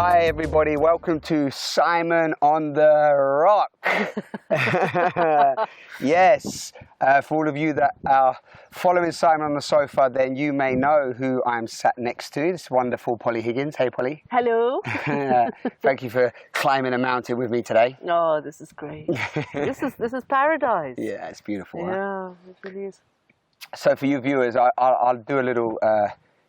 Hi everybody, welcome to Simon on the Rock. Yes, for all of you that are following Simon on the Sofa, then you may know who I'm sat next to. This wonderful Polly Higgins. Hey Polly. Hello. Thank you for climbing a mountain with me today. Oh, this is great. This is paradise. Yeah, it's beautiful. Yeah, huh? it really is. So for you viewers, I'll do a little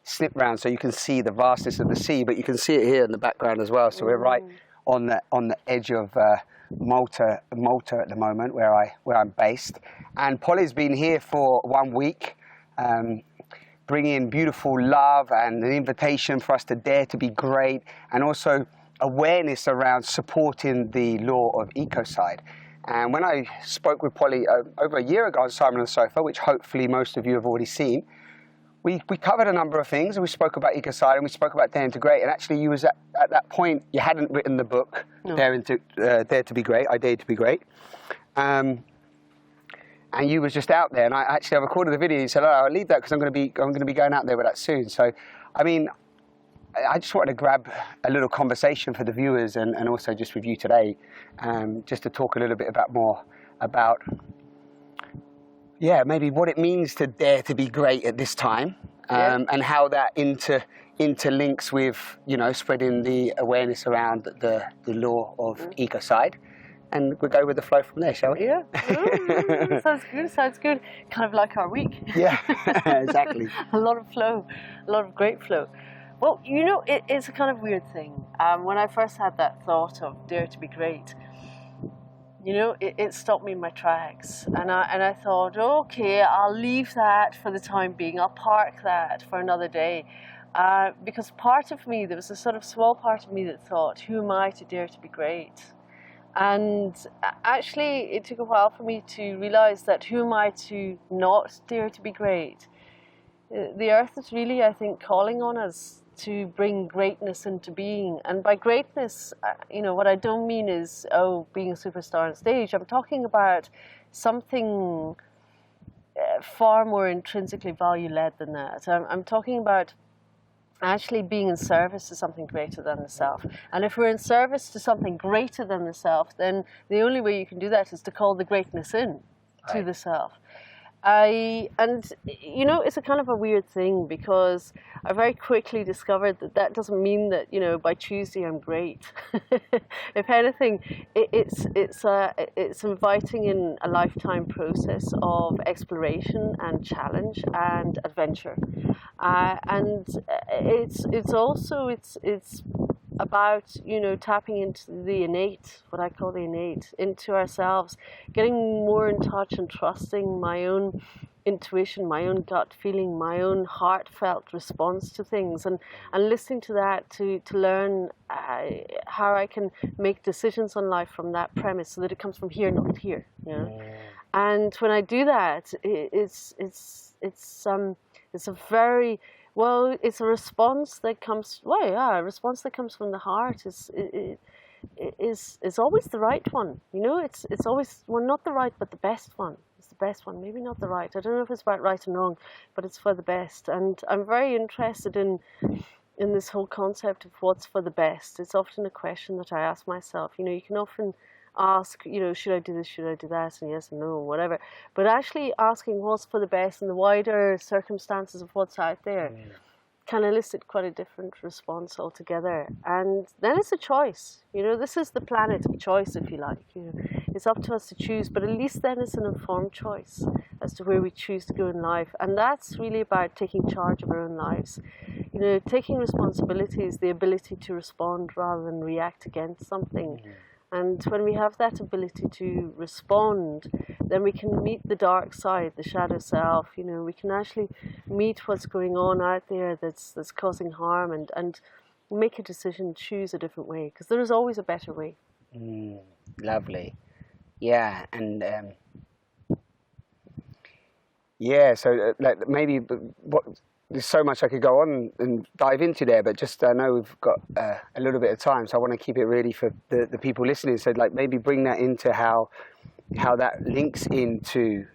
snip round so you can see the vastness of the sea, but you can see it here in the background as well. So we're right on the edge of Malta at the moment, where I'm based. And Polly's been here for 1 week, bringing beautiful love and an invitation for us to dare to be great, and also awareness around supporting the law of Ecocide. And when I spoke with Polly over a year ago on Simon on the Sofa, which hopefully most of you have already seen, we covered a number of things, and we spoke about Ecocide, and we spoke about Dare to Great. And actually, you was at that point, you hadn't written the book, no. Dare to Be Great, I Dared to Be Great. And you was just out there, and I recorded the video. You said, "Oh, I'll leave that because I'm going to be going out there with that soon." So, I mean, I just wanted to grab a little conversation for the viewers, and also just with you today, just to talk a little bit more about, yeah, maybe what it means to dare to be great at this time, and how that interlinks with, you know, spreading the awareness around the law of Ecocide. And we'll go with the flow from there, shall we? Yeah. Sounds good. Kind of like our week. Yeah, exactly. A lot of flow, a lot of great flow. Well, you know, it's a kind of weird thing. When I first had that thought of dare to be great, you know, it stopped me in my tracks. And I thought, okay, I'll leave that for the time being. I'll park that for another day. Because part of me, there was a sort of small part of me that thought, who am I to dare to be great? And actually, it took a while for me to realize that who am I to not dare to be great? The earth is really, I think, calling on us to bring greatness into being. And by greatness, you know, what I don't mean is, being a superstar on stage. I'm talking about something far more intrinsically value-led than that. I'm talking about actually being in service to something greater than the self. And if we're in service to something greater than the self, then the only way you can do that is to call the greatness in to the self. And you know, it's a kind of a weird thing, because I very quickly discovered that doesn't mean that, you know, by Tuesday I'm great. If anything, it's inviting in a lifetime process of exploration and challenge and adventure, and it's also about, you know, tapping into the innate, what I call the innate, into ourselves, getting more in touch and trusting my own intuition, my own gut feeling, my own heartfelt response to things, and listening to that to learn how I can make decisions on life from that premise, so that it comes from here, not here, you know. And when I do that, it's a very it's a response that comes. A response that comes from the heart is always the right one. You know, it's always, well, not the right, but the best one. It's the best one. Maybe not the right. I don't know if it's about right and wrong, but it's for the best. And I'm very interested in this whole concept of what's for the best. It's often a question that I ask myself. You know, you can often ask, you know, should I do this, should I do that, and yes and no, whatever. But actually asking what's for the best in the wider circumstances of what's out there can elicit quite a different response altogether. And then it's a choice. You know, this is the planet of choice, if you like. You know, it's up to us to choose, but at least then it's an informed choice as to where we choose to go in life. And that's really about taking charge of our own lives. You know, taking responsibility is the ability to respond rather than react against something. And when we have that ability to respond, then we can meet the dark side, the shadow self. You know, we can actually meet what's going on out there that's causing harm, and make a decision, choose a different way, because there is always a better way. Lovely. Yeah, and so like maybe what. There's so much I could go on and dive into there, but just I know we've got a little bit of time, so I want to keep it really for the people listening. So like maybe bring that into how that links into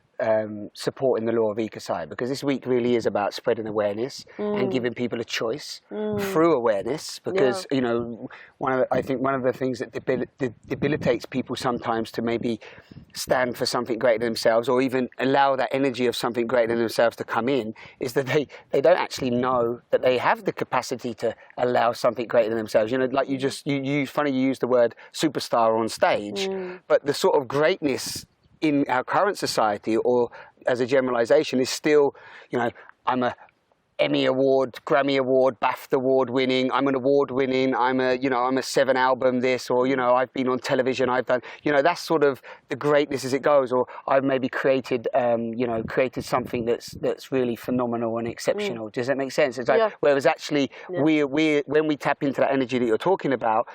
supporting the law of Ecocide, because this week really is about spreading awareness and giving people a choice through awareness. Because you know, I think one of the things that debilitates people sometimes to maybe stand for something greater than themselves, or even allow that energy of something greater than themselves to come in, is that they don't actually know that they have the capacity to allow something greater than themselves. You know, like you used the word superstar on stage, but the sort of greatness in our current society, or as a generalization, is still, you know, I'm a Emmy Award, Grammy Award, BAFTA Award winning, I'm an award winning, I'm a 7-album this, or, you know, I've been on television, I've done, you know, that's sort of the greatness as it goes, or I've maybe created something that's really phenomenal and exceptional. Does that make sense? It's like, whereas actually we when we tap into that energy that you're talking about,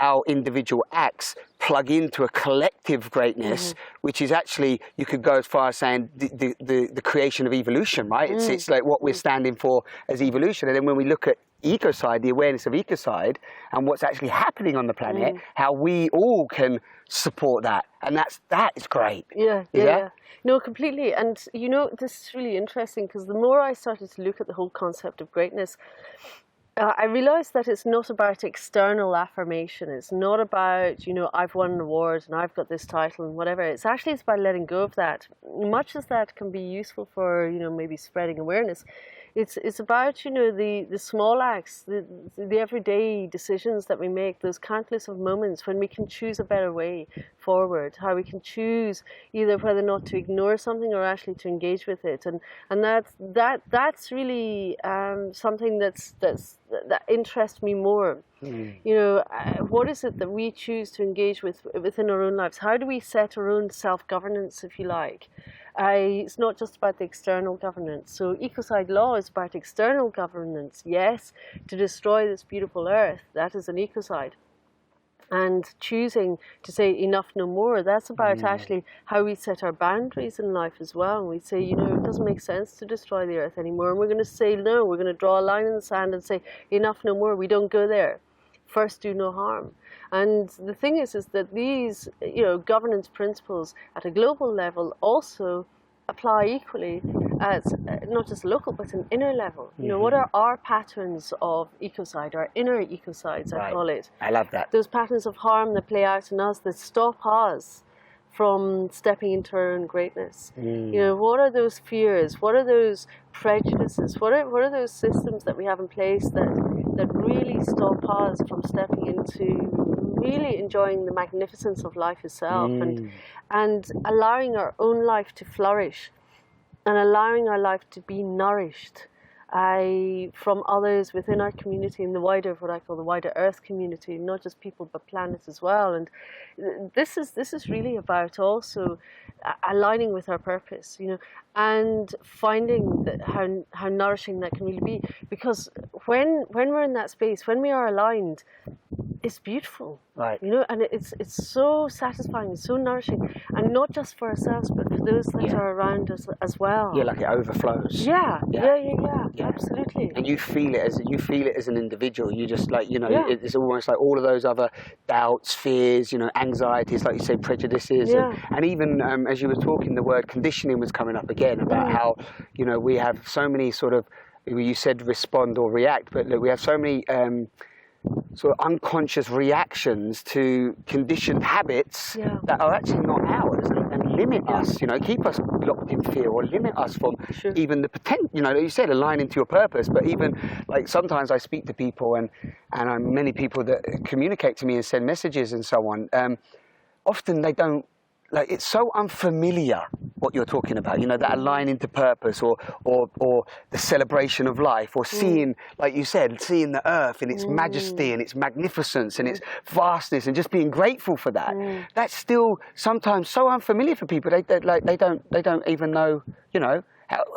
our individual acts plug into a collective greatness, which is actually, you could go as far as saying the creation of evolution, right? It's like what we're standing for as evolution. And then when we look at Ecocide, the awareness of Ecocide, and what's actually happening on the planet, how we all can support that. And that is great. Yeah. No, completely. And, you know, this is really interesting, because the more I started to look at the whole concept of greatness, I realised that it's not about external affirmation. It's not about, you know, I've won an award and I've got this title and whatever. It's about letting go of that. Much as that can be useful for, you know, maybe spreading awareness, it's about, you know, the small acts, the everyday decisions that we make, those countless of moments when we can choose a better way forward, how we can choose either whether or not to ignore something or actually to engage with it, and that's really something that interests me more. You know, what is it that we choose to engage with within our own lives? How do we set our own self-governance, if you like? It's not just about the external governance. So Ecocide law is about external governance, yes, to destroy this beautiful earth. That is an ecocide. And choosing to say enough, no more, that's about actually how we set our boundaries in life as well. And we say, you know, it doesn't make sense to destroy the earth anymore. And we're going to say no, we're going to draw a line in the sand and say enough, no more, we don't go there. First, do no harm. And the thing is that these, you know, governance principles at a global level also apply equally as not just local, but an inner level. You know, what are our patterns of ecocide, our inner ecocides, I call it. I love that. Those patterns of harm that play out in us, that stop us from stepping into our own greatness. You know, what are those fears? What are those prejudices? What are those systems that we have in place that really stop us from stepping into really enjoying the magnificence of life itself, and allowing our own life to flourish, and allowing our life to be nourished from others within our community, in the wider, what I call the wider Earth community, not just people but planet as well. And this is really about also aligning with our purpose, you know, and finding that how nourishing that can really be. Because when we're in that space, when we are aligned, it's beautiful, right? You know, and it's so satisfying, it's so nourishing, and not just for ourselves, but for those that are around us as well. Yeah, like it overflows. Yeah, absolutely. And you feel it as an individual. You just, like, you know, it's almost like all of those other doubts, fears, you know, anxieties, like you say, prejudices, and even as you were talking, the word conditioning was coming up again, about how, you know, we have so many sort of, you said respond or react, but look, we have so many sort of unconscious reactions to conditioned habits that are actually not ours, and limit us, you know, keep us locked in fear, or limit us from even the potential, you know, like you said, aligning to your purpose. But even, like, sometimes I speak to people, and many people that communicate to me and send messages and so on, often they don't, like, it's so unfamiliar what you're talking about, you know, that aligning to purpose, or the celebration of life, or seeing, like you said, seeing the earth in its majesty and its magnificence and its vastness, and just being grateful for that. That's still sometimes so unfamiliar for people. They don't even know, you know,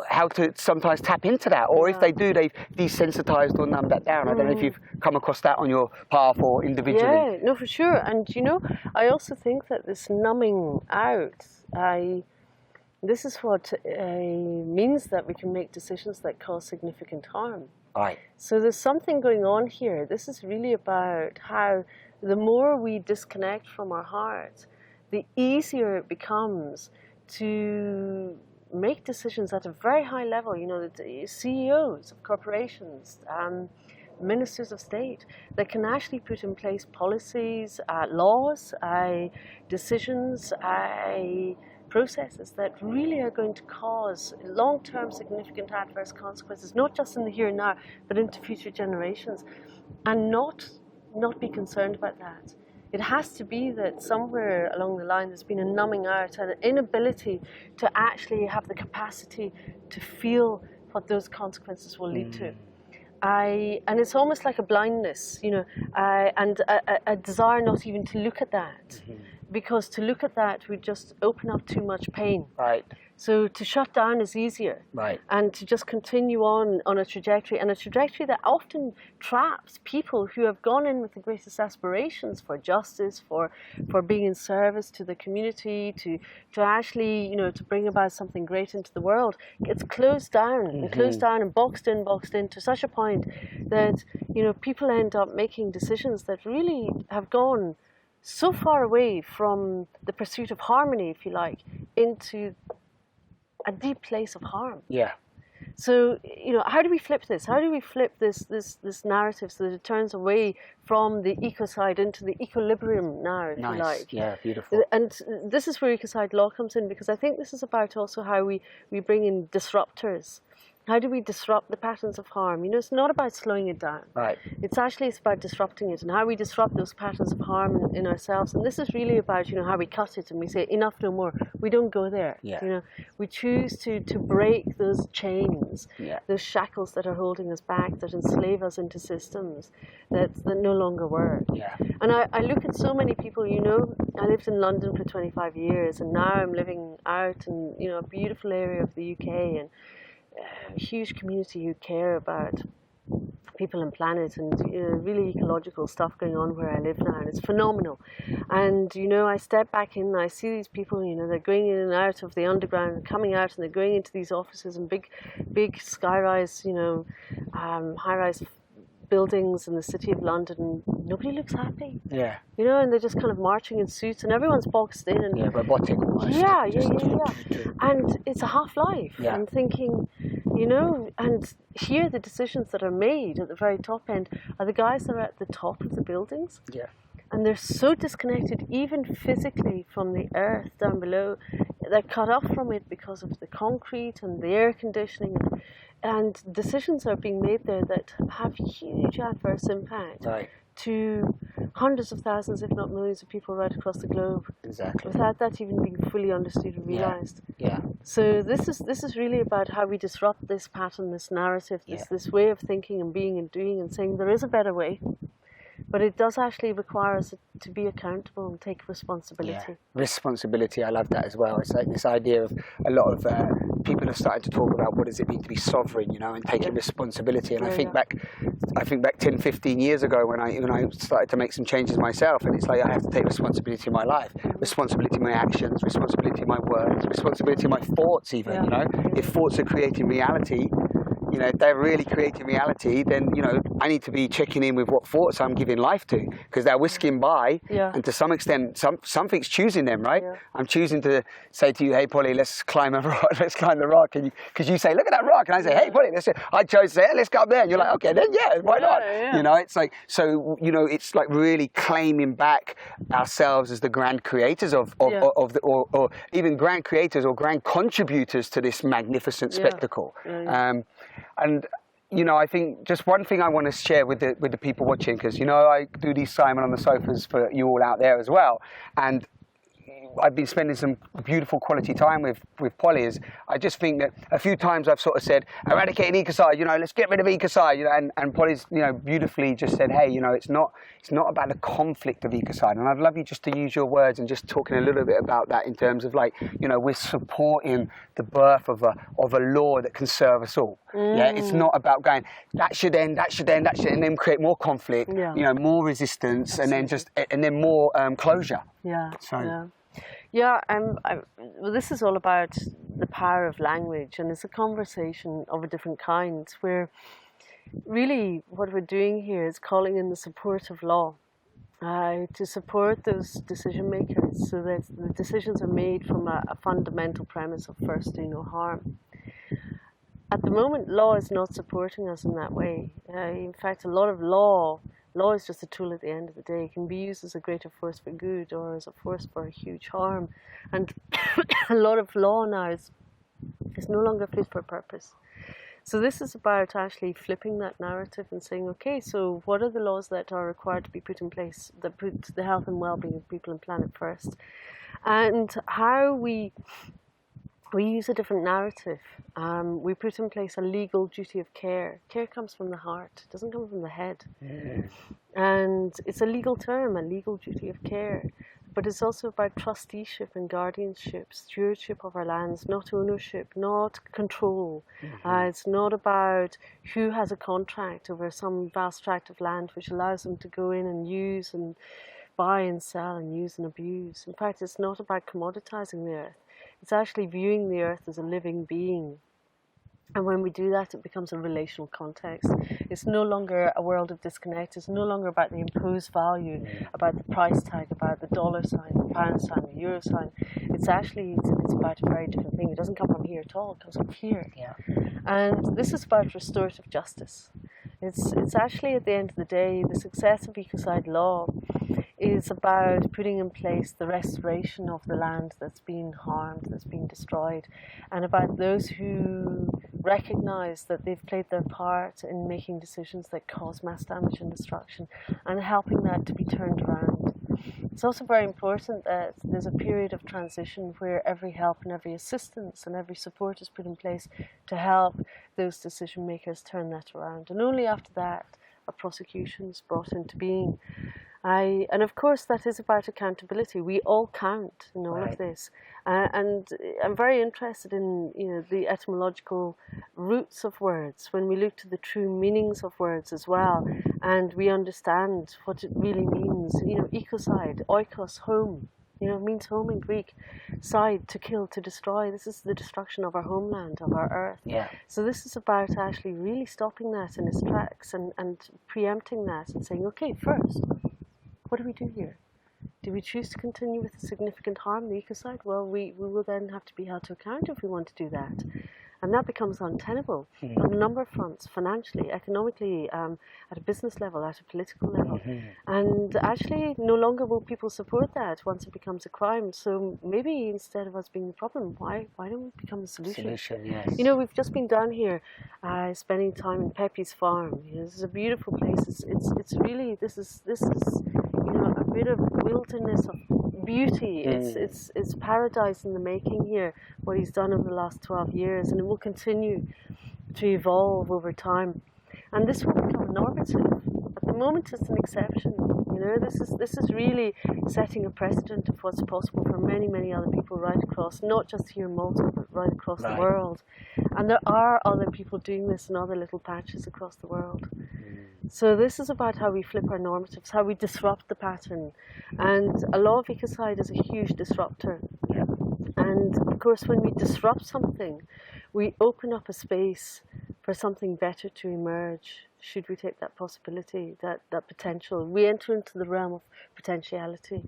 how to sometimes tap into that, or if they do, they've desensitized or numbed that down. I don't know if you've come across that on your path or individually. Yeah, no, for sure. And, you know, I also think that this numbing out, this is what means that we can make decisions that cause significant harm. Right. So there's something going on here. This is really about how the more we disconnect from our heart, the easier it becomes to make decisions at a very high level. You know, the CEOs of corporations, ministers of state, that can actually put in place policies, laws, decisions, processes that really are going to cause long-term significant adverse consequences, not just in the here and now, but into future generations, and not be concerned about that. It has to be that somewhere along the line there's been a numbing out and an inability to actually have the capacity to feel what those consequences will lead to. And it's almost like a blindness, you know, and a desire not even to look at that, because to look at that would just open up too much pain. Right. So to shut down is easier, right, and to just continue on a trajectory, and a trajectory that often traps people who have gone in with the greatest aspirations for justice, for being in service to the community, to actually, you know, to bring about something great into the world. It's closed down and closed down and boxed in to such a point that, you know, people end up making decisions that really have gone so far away from the pursuit of harmony, if you like, into a deep place of harm. Yeah. So, you know, how do we flip this? How do we flip this narrative so that it turns away from the ecocide into the equilibrium now, if you like? Yeah, beautiful. And this is where ecocide law comes in, because I think this is about also how we bring in disruptors. How do we disrupt the patterns of harm? You know, it's not about slowing it down. Right. It's about disrupting it, and how we disrupt those patterns of harm in ourselves. And this is really about, you know, how we cut it and we say enough, no more. We don't go there. Yeah. You know, we choose to break those chains, those shackles that are holding us back, that enslave us into systems that no longer work. Yeah. And I look at so many people, you know, I lived in London for 25 years, and now I'm living out in, you know, a beautiful area of the UK, and a huge community who care about people and planet, and, you know, really ecological stuff going on where I live now, and it's phenomenal. And, you know, I step back in and I see these people, you know, they're going in and out of the underground, coming out, and they're going into these offices and big sky-rise, you know, high-rise buildings in the city of London, and nobody looks happy. Yeah. You know, and they're just kind of marching in suits, and everyone's boxed in. And robotic almost. Yeah. And it's a half-life. Yeah. I'm thinking, you know, and here the decisions that are made at the very top end are the guys that are at the top of the buildings. Yeah. And they're so disconnected, even physically, from the earth down below. They're cut off from it because of the concrete and the air conditioning. And decisions are being made there that have huge adverse impact to hundreds of thousands, if not millions, of people right across the globe. Exactly. Without that even being fully understood and realised. Yeah. So this is really about how we disrupt this pattern, this narrative, this way of thinking and being and doing, and saying there is a better way. But it does actually require us to be accountable and take responsibility. Yeah. Responsibility, I love that as well. It's like this idea of a lot of people have started to talk about what does it mean to be sovereign, you know, and taking responsibility. And I think back 10, 15 years ago when I started to make some changes myself, and it's like I have to take responsibility of my life, responsibility of my actions, responsibility of my words, responsibility of my thoughts even, you know. If thoughts are creating reality, you know, if they're really creating reality, then, you know, I need to be checking in with what thoughts I'm giving life to, because they're whisking by, and to some extent, something's choosing them, right? Yeah. I'm choosing to say to you, hey, Polly, let's climb a rock, let's climb the rock, and because you say, look at that rock, and I say, hey, Polly, I chose to say, hey, let's go up there, and you're like, okay, then why not? Yeah. You know, it's like, so, you know, it's like really claiming back ourselves as the grand creators or even grand creators or grand contributors to this magnificent spectacle. And, you know, I think just one thing I want to share with the people watching, because, you know, I do these Simon on the Sofas for you all out there as well. And I've been spending some beautiful quality time with Polly. Is I just think that a few times I've sort of said, eradicating ecocide, you know, let's get rid of ecocide, you know, and Polly's, you know, beautifully just said, hey, you know, it's not about the conflict of ecocide. And I'd love you just to use your words and just talking a little bit about that in terms of, like, you know, we're supporting the birth of a law that can serve us all. Yeah, it's not about going, that should end, and then create more conflict, you know, more resistance, and then more closure. Yeah. So. Yeah. Yeah, well, this is all about the power of language, and it's a conversation of a different kind, where really what we're doing here is calling in the support of law to support those decision makers so that the decisions are made from a fundamental premise of first do no harm. At the moment, law is not supporting us in that way. In fact, a lot of law is just a tool at the end of the day. It can be used as a greater force for good or as a force for huge harm. And a lot of law now is no longer fit for purpose. So this is about actually flipping that narrative and saying, okay, so what are the laws that are required to be put in place that put the health and well-being of people and planet first? And how we use a different narrative. We put in place a legal duty of care. Care comes from the heart, it doesn't come from the head. And it's a legal term, a legal duty of care. But it's also about trusteeship and guardianship, stewardship of our lands, not ownership, not control. It's not about who has a contract over some vast tract of land which allows them to go in and use and buy and sell and use and abuse. In fact, it's not about commoditizing the earth. It's actually viewing the earth as a living being. And when we do that, it becomes a relational context. It's no longer a world of disconnect. It's no longer about the imposed value, about the price tag, about the dollar sign, the pound sign, the euro sign. It's actually, it's about a very different thing. It doesn't come from here at all. It comes from here. Yeah. And this is about restorative justice. It's actually, at the end of the day, the success of ecocide law is about putting in place the restoration of the land that's been harmed, that's been destroyed, and about those who recognise that they've played their part in making decisions that cause mass damage and destruction, and helping that to be turned around. It's also very important that there's a period of transition where every help and every assistance and every support is put in place to help those decision makers turn that around. And only after that are prosecutions brought into being. And of course that is about accountability. We all count in all of this. And I'm very interested in the etymological roots of words, when we look to the true meanings of words as well, and we understand what it really means. Ecocide, oikos, home, means home in Greek. Side, to kill, to destroy. This is the destruction of our homeland, of our earth. Yeah. So this is about actually really stopping that in its tracks and preempting that and saying, okay, first, what do we do here? Do we choose to continue with the significant harm, the ecocide? Well, we will then have to be held to account if we want to do that. And that becomes untenable on a number of fronts, financially, economically, at a business level, at a political level. And actually, no longer will people support that once it becomes a crime. So maybe instead of us being the problem, why don't we become the solution? Yes. We've just been down here spending time in Pepe's farm. This is a beautiful place. It's really, this is a bit of wilderness of beauty. It's paradise in the making here, what he's done over the last 12 years, and it will continue to evolve over time. And this will become normative. At the moment, it's an exception. This is really setting a precedent of what's possible for many, many other people right across, not just here in Malta, but right across the world. And there are other people doing this in other little patches across the world. So this is about how we flip our normatives, how we disrupt the pattern. And a law of ecocide is a huge disruptor. Yeah. And of course, when we disrupt something, we open up a space for something better to emerge. Should we take that possibility, that potential? We enter into the realm of potentiality.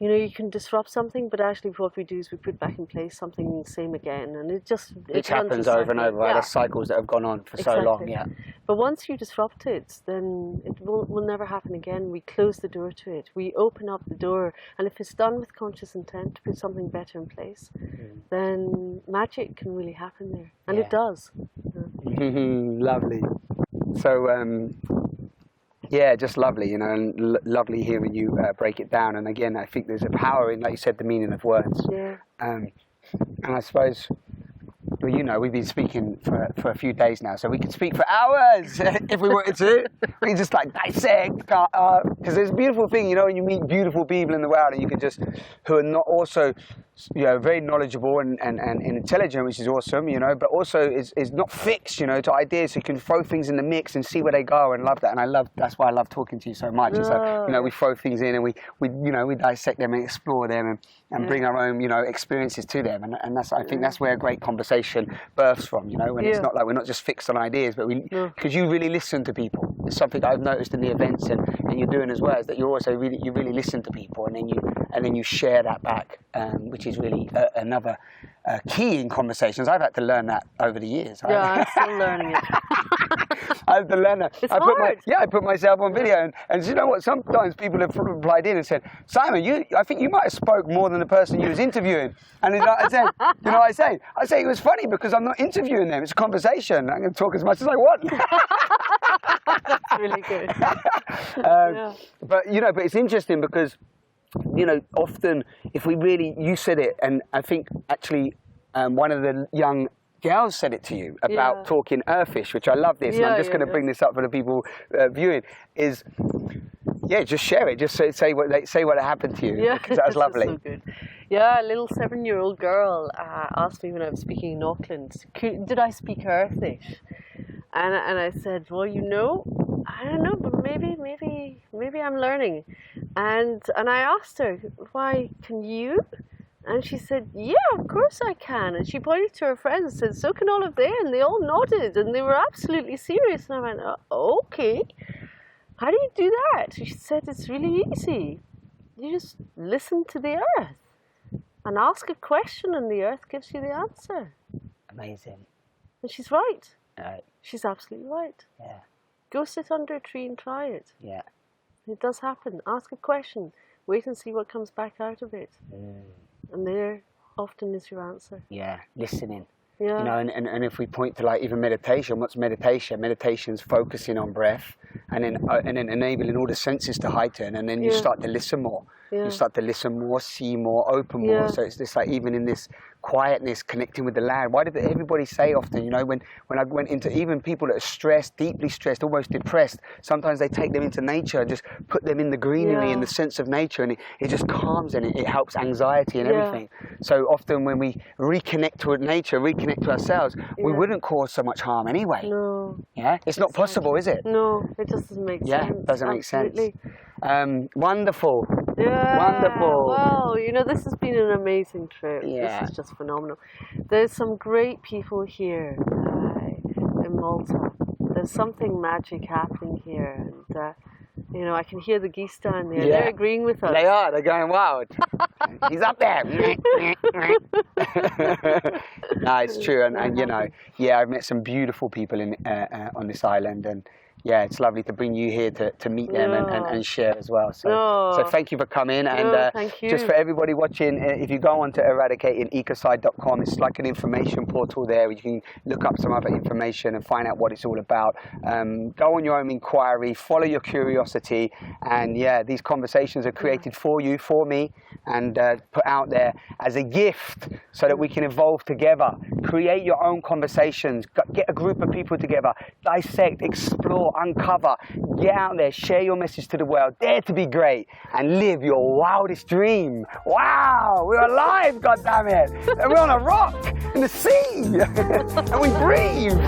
You can disrupt something, but actually what we do is we put back in place something same again, and which happens over and over. Right? There's cycles that have gone on for so long. Yeah. But once you disrupt it, then it will never happen again. We close the door to it. We open up the door, and if it's done with conscious intent to put something better in place, then magic can really happen there, and it does. Lovely. So, just lovely, and lovely hearing you break it down. And again, I think there's a power in, like you said, the meaning of words. Yeah. And I suppose, we've been speaking for a few days now, so we could speak for hours if we wanted to. We can just dissect, because there's a beautiful thing, when you meet beautiful people in the world, and you can who are not also, very knowledgeable and intelligent, which is awesome, but also is not fixed, to ideas. So you can throw things in the mix and see where they go, and love that. And that's why I love talking to you so much. And so, we throw things in and we dissect them and explore them and bring our own, experiences to them. And I think that's where a great conversation births from, when it's not like we're not just fixed on ideas, but because you really listen to people. something I've noticed in the events and you're doing as well, is that you really listen to people, and then you share that back, which is really another key in conversations. I've had to learn that over the years. Yeah, I'm still learning it. I have to learn that. It's hard. I put myself on video, and you know what? Sometimes people have replied in and said, "Simon, I think you might have spoke more than the person you was interviewing." And I said, I say it was funny because I'm not interviewing them; it's a conversation. I'm going to talk as much as I want. That's really good. But but it's interesting because often if we really, you said it, and I think actually one of the young girls said it to you about talking earthish, which I love this. And I'm just going to bring this up for the people viewing. Is just share it. Just say what happened to you. Yeah, because that was lovely. So good. Yeah, a little 7-year-old girl asked me when I was speaking in Auckland, did I speak earthish? And I said, well, I don't know, but maybe I'm learning. And I asked her, why, can you? And she said, yeah, of course I can. And she pointed to her friends and said, so can all of them. And they all nodded and they were absolutely serious. And I went, oh, okay. How do you do that? She said, it's really easy. You just listen to the earth and ask a question and the earth gives you the answer. Amazing. And she's right. Right. She's absolutely right. Yeah. Go sit under a tree and try it. Yeah. It does happen. Ask a question. Wait and see what comes back out of it. And there often is your answer. Yeah, listening. Yeah. And if we point to even meditation, what's meditation? Meditation's focusing on breath and then enabling all the senses to heighten, and then you start to listen more. You start to listen more, see more, open more. So it's just even in this quietness, connecting with the land. Why did everybody say often, when I went into even people that are stressed, deeply stressed, almost depressed, sometimes they take them into nature and just put them in the greenery and the sense of nature, and it just calms and it helps anxiety and everything. So often when we reconnect to nature, reconnect to ourselves, we wouldn't cause so much harm anyway. No. Yeah? It's not possible, is it? No, it just doesn't make sense. Yeah, it doesn't make sense. Absolutely. Wonderful. Yeah. Wonderful. Wow, this has been an amazing trip. Yeah. This is just phenomenal. There's some great people here in Malta. There's something magic happening here, and I can hear the geese down there. They're agreeing with us. They are. They're going wild. He's up there. No, it's true, and I've met some beautiful people on this island, and it's lovely to bring you here to meet them and share as well. So thank you for coming. And thank you. Just for everybody watching, if you go on to eradicatingecocide.com, it's like an information portal there. You can look up some other information and find out what it's all about. Go on your own inquiry, follow your curiosity, and these conversations are created for you, for me, and put out there as a gift so that we can evolve together. Create your own conversations. Get a group of people together. Dissect, explore, uncover. Get out there. Share your message to the world. Dare to be great and live your wildest dream. Wow, we're alive, goddammit. And we're on a rock in the sea. And we breathe.